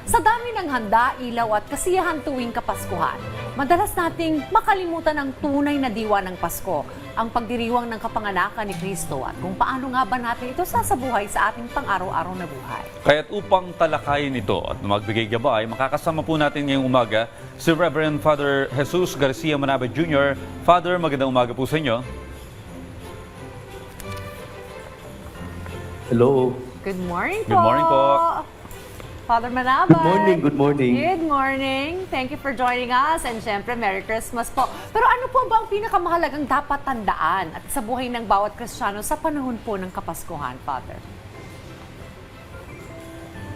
Sa dami ng handa, ilaw at kasiyahan tuwing Kapaskuhan, madalas nating makalimutan ang tunay na diwa ng Pasko, ang pagdiriwang ng kapanganakan ni Kristo at kung paano nga ba natin ito sasabuhay sa ating pang-araw-araw na buhay. Kaya't upang talakayin ito at magbigay gabay, makakasama po natin ngayong umaga si Reverend Father Jesus Garcia Manabe Jr. Father, magandang umaga po sa inyo. Hello. Good morning po! Good morning po. Father Manaba. Good morning, good morning. Good morning. Thank you for joining us and syempre Merry Christmas po. Pero ano po ba ang pinakamahalagang dapat tandaan at sa buhay ng bawat Kristiyano sa panahon po ng Kapaskuhan, Father?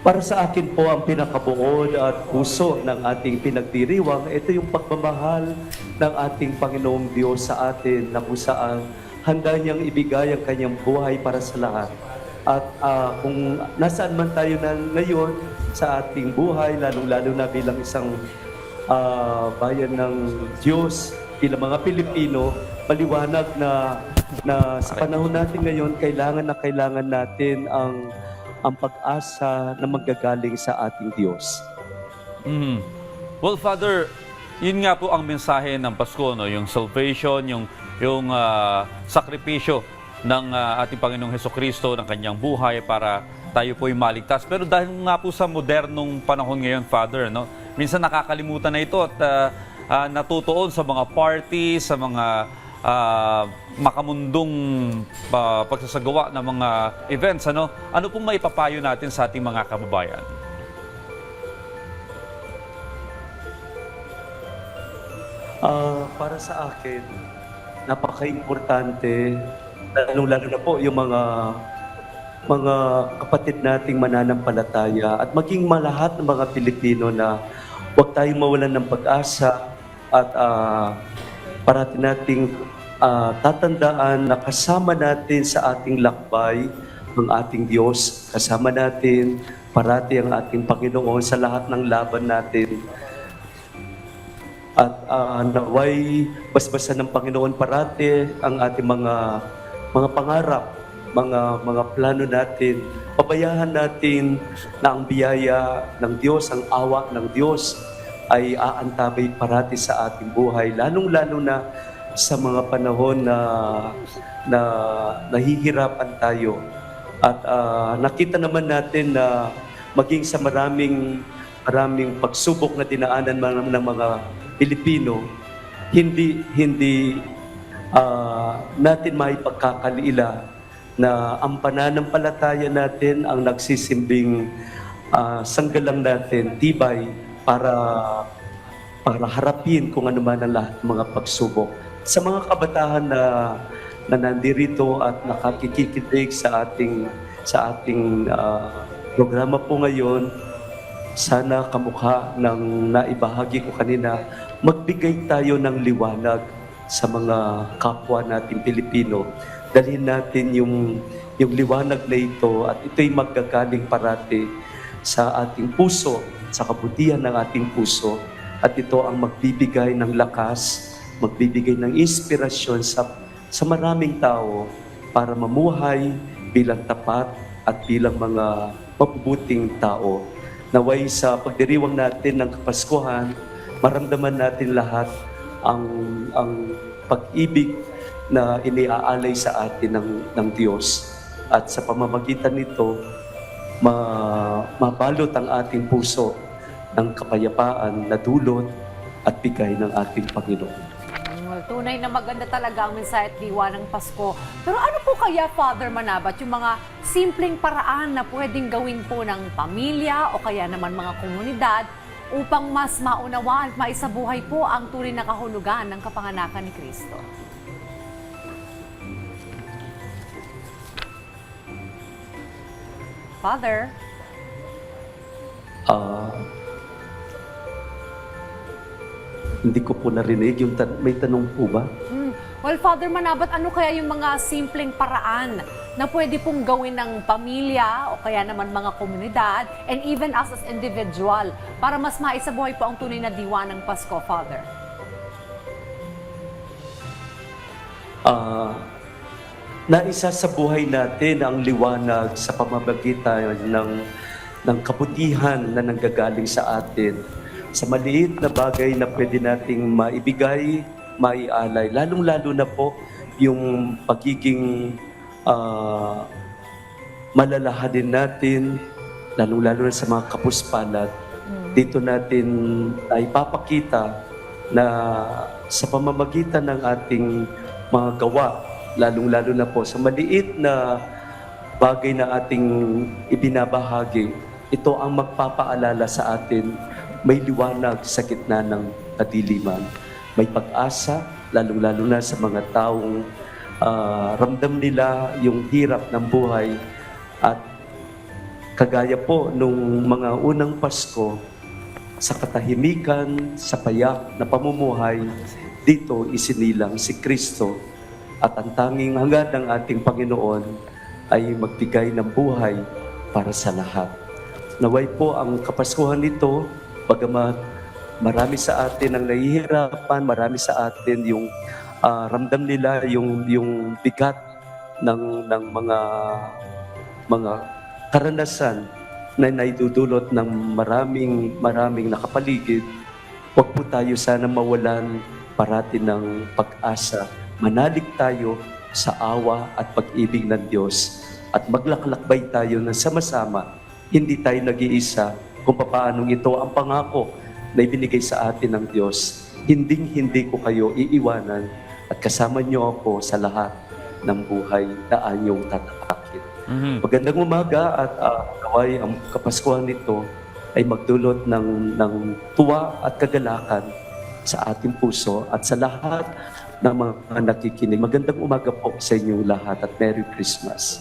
Para sa akin po, ang pinakabuod at puso ng ating pinagdiriwang, ito yung pagmamahal ng ating Panginoong Diyos sa atin na kung saan handa niyang ibigay ang kanyang buhay para sa lahat. At kung nasaan man tayo na ngayon sa ating buhay, lalo-lalo na bilang isang bayan ng Diyos, bilang mga Pilipino, maliwanag na sa panahon natin ngayon, kailangan natin ang pag-asa na manggagaling sa ating Diyos. Well, Father, yun nga po ang mensahe ng Pasko, no? Yung salvation, yung sakripisyo ng ating Panginoong Hesukristo, ng kanyang buhay para tayo po'y maligtas. Pero dahil nga po sa modernong panahon ngayon, Father, no? Minsan nakakalimutan na ito at natutuon sa mga party, sa mga makamundong pagsasagawa ng mga events. Ano pong maipapayo natin sa ating mga kababayan? Para sa akin, napaka-importante, lalo na po yung mga kapatid nating mananampalataya at maging malahat ng mga Pilipino na huwag tayong mawalan ng pag-asa at parati nating tatandaan na kasama natin sa ating lakbay ang ating Diyos, kasama natin parati ang ating Panginoon sa lahat ng laban natin. At naway basbasan ng Panginoon parati ang ating mga pangarap, mga plano natin. Pabayaan natin na ang biyaya ng Diyos, ang awa ng Diyos ay aantabay parati sa ating buhay, lalong-lalo na sa mga panahon na nahihirapan tayo. At nakita naman natin na maging sa maraming pagsubok na dinaanan ng mga Pilipino, hindi natin maipagkakaliila na ang pananampalataya natin ang nagsisimbing sanggalang natin, tibay para harapin kung ano man ang lahat ng mga pagsubok. Sa mga kabataan na nandirito at nakikikinig sa ating programa po ngayon, sana kamukha ng naibahagi ko kanina, magbigay tayo ng liwanag sa mga kapwa natin Pilipino. Dalhin natin yung liwanag na ito at ito'y maggagaling parati sa ating puso, sa kabutihan ng ating puso. At ito ang magbibigay ng lakas, magbibigay ng inspirasyon sa maraming tao para mamuhay bilang tapat at bilang mga mabubuting tao. Naway sa pagdiriwang natin ng Kapaskuhan, maramdaman natin lahat ang pag-ibig na iniaalay sa atin ng Diyos. At sa pamamagitan nito, mabalot ang ating puso ng kapayapaan na dulot at bigay ng ating Panginoon. Tunay na maganda talaga ang mensahe at diwa ng Pasko. Pero ano po kaya, Father Manabat, yung mga simpleng paraan na pwedeng gawin po ng pamilya o kaya naman mga komunidad upang mas maunawaan at maisabuhay po ang tunay na kahulugan ng kapanganakan ni Kristo? Father? Hindi ko po narinig yung may tanong po ba? Well, Father Manabat, ano kaya yung mga simpleng paraan na pwede pong gawin ng pamilya o kaya naman mga komunidad and even us as individual para mas maisabuhay po ang tunay na diwa ng Pasko, Father? Naisa sa buhay natin ang liwanag sa pamamagitan ng kabutihan na nanggagaling sa atin, sa maliit na bagay na pwede nating maibigay, maialay, lalong-lalo na po yung pagiging malalahanin natin, lalong-lalo na sa mga kapuspalad. Dito natin ay papakita na sa pamamagitan ng ating mga gawa, lalong-lalo na po sa maliit na bagay na ating ibinabahagi, ito ang magpapaalala sa atin, may liwanag sa gitna ng kadiliman. May pag-asa, lalong-lalo na sa mga taong ramdam nila yung hirap ng buhay. At kagaya po nung mga unang Pasko, sa katahimikan, sa payak na pamumuhay, dito isinilang si Kristo. At ang tanging hangad ng ating Panginoon ay magbigay ng buhay para sa lahat. Naway po ang Kapaskuhan nito, bagamat marami sa atin ang nahihirapan, marami sa atin yung ramdam nila yung bigat ng mga karanasan na naidudulot ng maraming nakapaligid. Huwag po tayo sana mawalan parati ng pag-asa. Manalig tayo sa awa at pag-ibig ng Diyos at maglaklakbay tayo na sama-sama. Hindi tayo nag-iisa kung paanong ito ang pangako na ibinigay sa atin ng Diyos. Hindi ko kayo iiwanan at kasama niyo ako sa lahat ng buhay na anyong tatapakin. Magandang umaga at naway ang Kapaskuhan nito ay magdulot ng tuwa at kagalakan sa ating puso at sa lahat ng mga nakikinig. Magandang umaga po sa inyong lahat at Merry Christmas.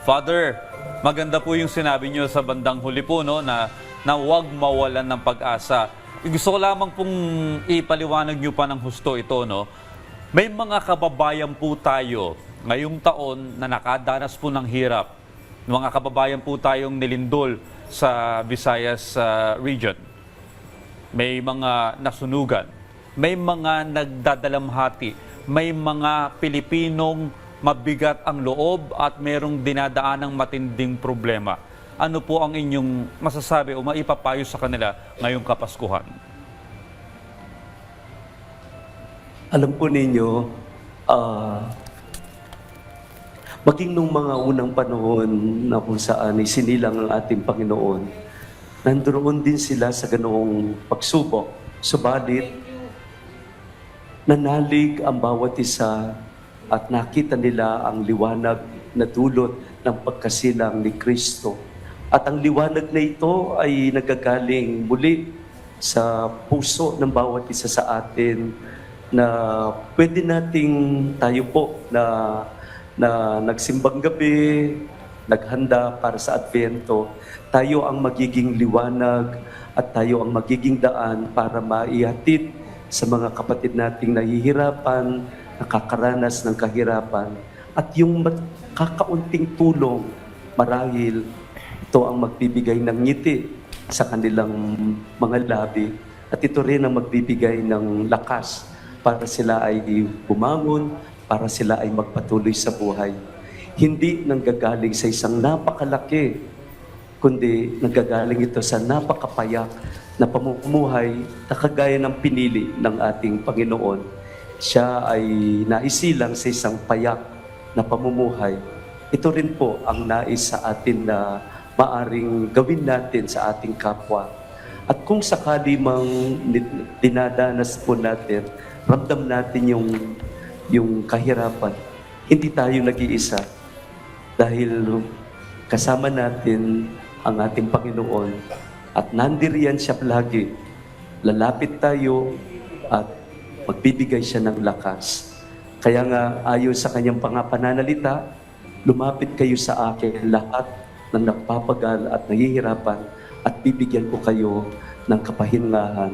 Father, maganda po yung sinabi niyo sa bandang huli po, no, na huwag mawalan ng pag-asa. Gusto ko lamang pong ipaliwanag niyo pa ng husto ito, no? May mga kababayan po tayo ngayong taon na nakadanas po ng hirap. Mga kababayan po tayong nilindol sa Visayas region. May mga nasunugan, may mga nagdadalamhati, may mga Pilipinong mabigat ang loob at merong dinadaanang matinding problema. Ano po ang inyong masasabi o maipapayo sa kanila ngayong Kapaskuhan? Alam po ninyo, maging nung mga unang panahon na kung saan isinilang ang ating Panginoon, nandoon din sila sa ganoong pagsubok. Subalit, nanalig ang bawat isa at nakita nila ang liwanag na dulot ng pagkasilang ni Kristo. At ang liwanag na ito ay nagagaling muli sa puso ng bawat isa sa atin na pwede nating tayo po na nagsimbang gabi, naghanda para sa Advento, tayo ang magiging liwanag at tayo ang magiging daan para maihatid sa mga kapatid nating nahihirapan, nakakaranas ng kahirapan, at yung kakaunting tulong, marahil ito ang magbibigay ng ngiti sa kanilang mga labi, at ito rin ang magbibigay ng lakas para sila ay bumangon, para sila ay magpatuloy sa buhay. Hindi nanggagaling sa isang napakalaki, kundi nanggagaling ito sa napakapayak na pamumuhay na kagaya ng pinili ng ating Panginoon. Siya ay naisilang sa isang payak na pamumuhay. Ito rin po ang nais sa atin na maaring gawin natin sa ating kapwa. At kung sakali mang dinadanas po natin, ramdam natin yung kahirapan, hindi tayo nag-iisa dahil kasama natin ang ating Panginoon at nandiriyan siya lagi. Lalapit tayo at magbibigay siya ng lakas. Kaya nga ayon sa kanyang pananalita, lumapit kayo sa akin lahat ng nagpapagal at nahihirapan at bibigyan ko kayo ng kapahingahan.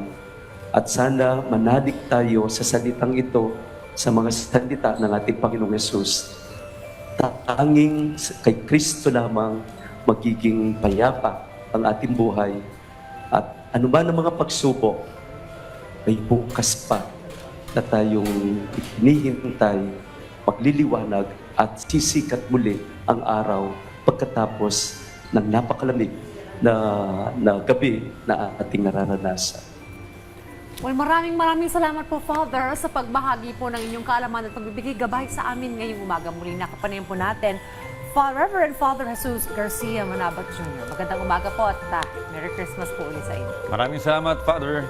At sana manalig tayo sa salitang ito, sa mga salita ng ating Panginoong Yesus. Tanging kay Kristo lamang magiging payapa ang ating buhay. At anuman ang mga pagsubok, may bukas pa na tayong hinihintay, magliliwanag at sisikat muli ang araw pagkatapos ng napakalamig na gabi na ating nararanasan. Well, maraming salamat po, Father, sa pagbahagi po ng inyong kaalaman at pagbibigay gabay sa amin ngayong umaga. Muli nakapanayan po natin, Reverend Father Jesus Garcia Manabat Jr. Magandang umaga po at Merry Christmas po ulit sa inyo. Maraming salamat, Father.